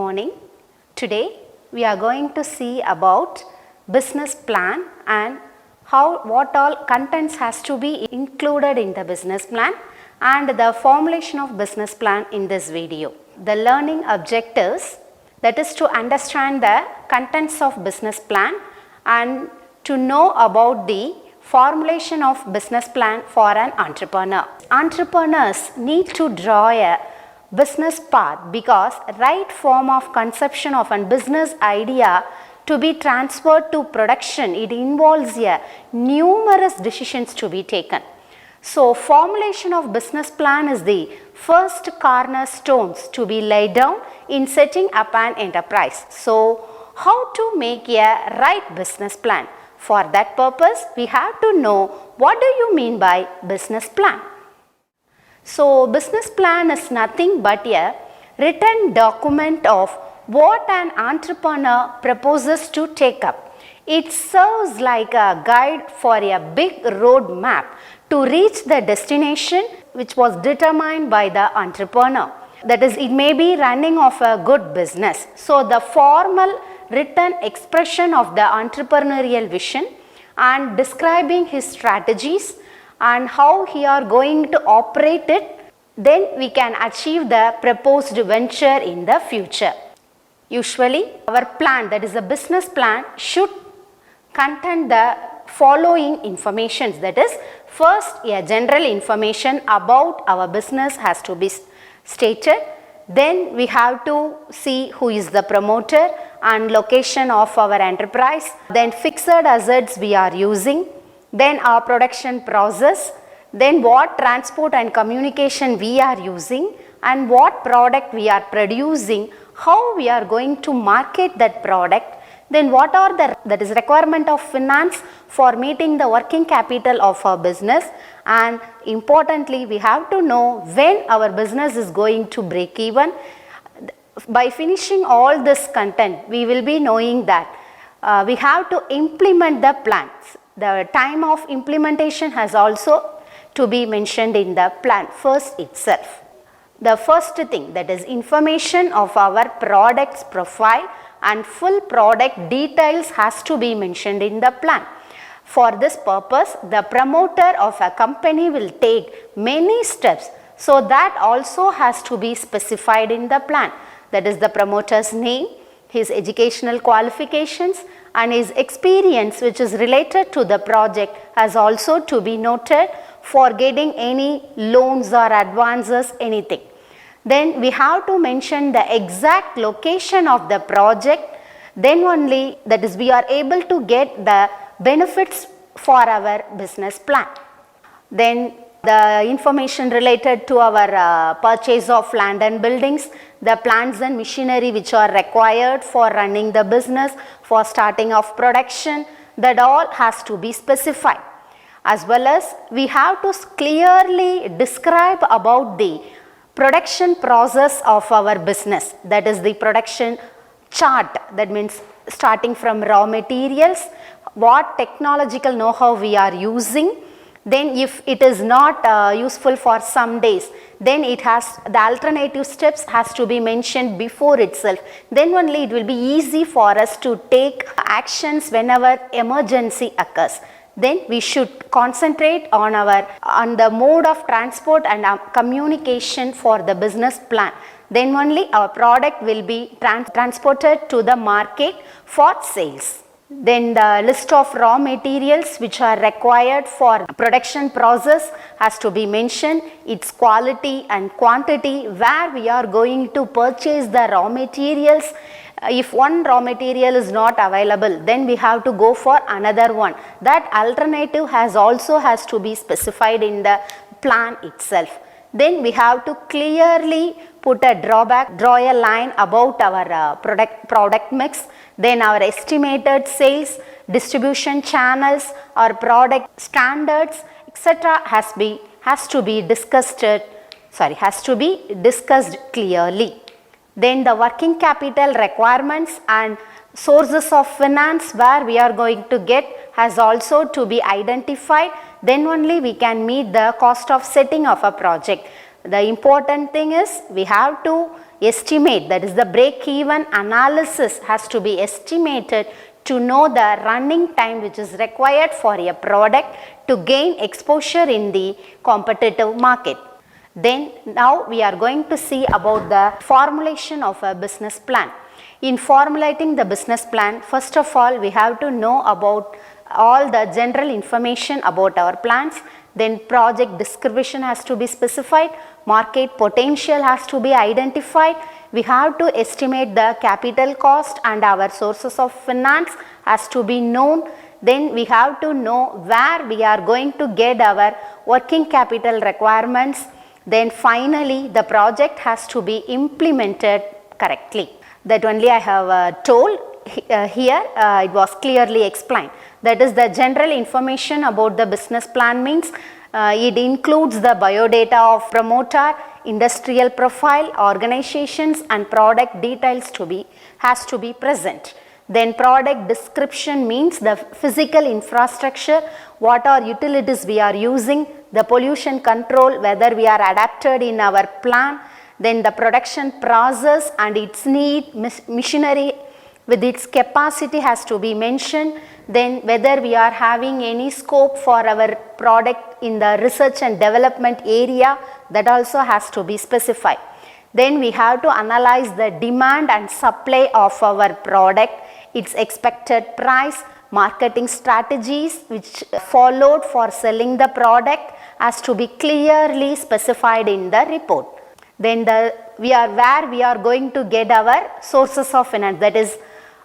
morning. Today we are going to see about business plan and what all contents has to be included in the business plan and the formulation of business plan in this video. The learning objectives, that is to understand the contents of business plan and to know about the formulation of business plan for an entrepreneur. Entrepreneurs need to draw a business path because right form of conception of a business idea to be transferred to production, it involves numerous decisions to be taken. So formulation of business plan is the first cornerstones to be laid down in setting up an enterprise. So how to make a right business plan? For that purpose, we have to know what do you mean by business plan. So business plan is nothing but a written document of what an entrepreneur proposes to take up. It serves like a guide for a big road map to reach the destination which was determined by the entrepreneur. That is, it may be running of a good business. So the formal written expression of the entrepreneurial vision and describing his strategies and how he are going to operate it, then we can achieve the proposed venture in the future. Usually our plan, that is a business plan, should contain the following information. That is, first a general information about our business has to be stated. Then we have to see who is the promoter and location of our enterprise. Then fixed assets we are using. Then our production process. Then what transport and communication we are using and what product we are producing, how we are going to market that product. Then what are that is requirement of finance for meeting the working capital of our business, and importantly we have to know when our business is going to break even. By finishing all this content, we will be knowing that we have to implement the plans. The time of implementation has also to be mentioned in the plan first itself. The first thing, that is information of our product's profile and full product details has to be mentioned in the plan. For this purpose, the promoter of a company will take many steps, so that also has to be specified in the plan. That is the promoter's name, his educational qualifications and his experience which is related to the project has also to be noted for getting any loans or advances, anything. Then we have to mention the exact location of the project, then only that is we are able to get the benefits for our business plan. Then the information related to our purchase of land and buildings, the plants and machinery which are required for running the business, for starting of production, that all has to be specified. As well as we have to clearly describe about the production process of our business, that is the production chart. That means starting from raw materials, what technological know-how we are using. Then if it is not useful for some days, then it has the alternative steps has to be mentioned before itself. Then only it will be easy for us to take actions whenever emergency occurs. Then we should concentrate on the mode of transport and communication for the business plan. Then only our product will be transported to the market for sales. Then the list of raw materials which are required for production process has to be mentioned, its quality and quantity, where we are going to purchase the raw materials. If one raw material is not available, then we have to go for another one. That alternative has to be specified in the plan itself. Then we have to clearly put a draw a line about our product mix, then our estimated sales, distribution channels, our product standards, etc. has to be discussed clearly. Then the working capital requirements and sources of finance where we are going to get has also to be identified. Then only we can meet the cost of setting of a project. The important thing is we have to estimate, that is the break-even analysis has to be estimated to know the running time which is required for a product to gain exposure in the competitive market. Then now we are going to see about the formulation of a business plan. In formulating the business plan, first of all we have to know about all the general information about our plans. Then project description has to be specified, market potential has to be identified, we have to estimate the capital cost and our sources of finance has to be known. Then we have to know where we are going to get our working capital requirements. Then finally the project has to be implemented correctly. That only I have told here, it was clearly explained. That is the general information about the business plan means it includes the biodata of promoter, industrial profile, organizations and product details has to be present. Then product description means the physical infrastructure, what are utilities we are using, the pollution control, whether we are adapted in our plan, then the production process and its need, machinery with its capacity has to be mentioned, then whether we are having any scope for our product in the research and development area, that also has to be specified. Then we have to analyze the demand and supply of our product, its expected price, marketing strategies which followed for selling the product has to be clearly specified in the report. Then where we are going to get our sources of finance, that is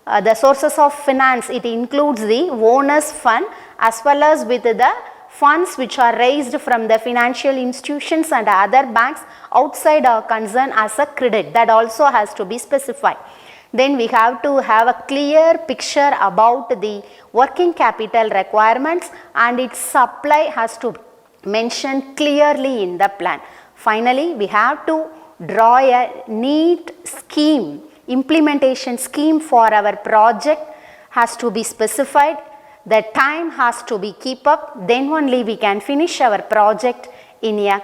the sources of finance, it includes the owner's fund as well as with the funds which are raised from the financial institutions and other banks outside our concern as a credit, that also has to be specified. Then we have to have a clear picture about the working capital requirements and its supply has to mention clearly in the plan. Finally, we have to draw a neat scheme, implementation scheme for our project has to be specified, the time has to be keep up, then only we can finish our project in a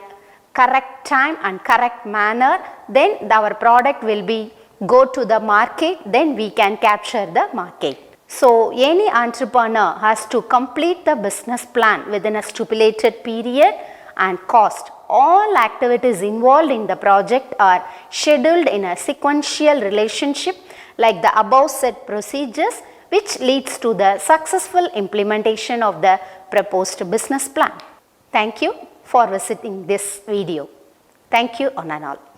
correct time and correct manner, then our product will be go to the market, then we can capture the market. So any entrepreneur has to complete the business plan within a stipulated period and cost. All activities involved in the project are scheduled in a sequential relationship like the above said procedures, which leads to the successful implementation of the proposed business plan. Thank you for visiting this video. Thank you on and all.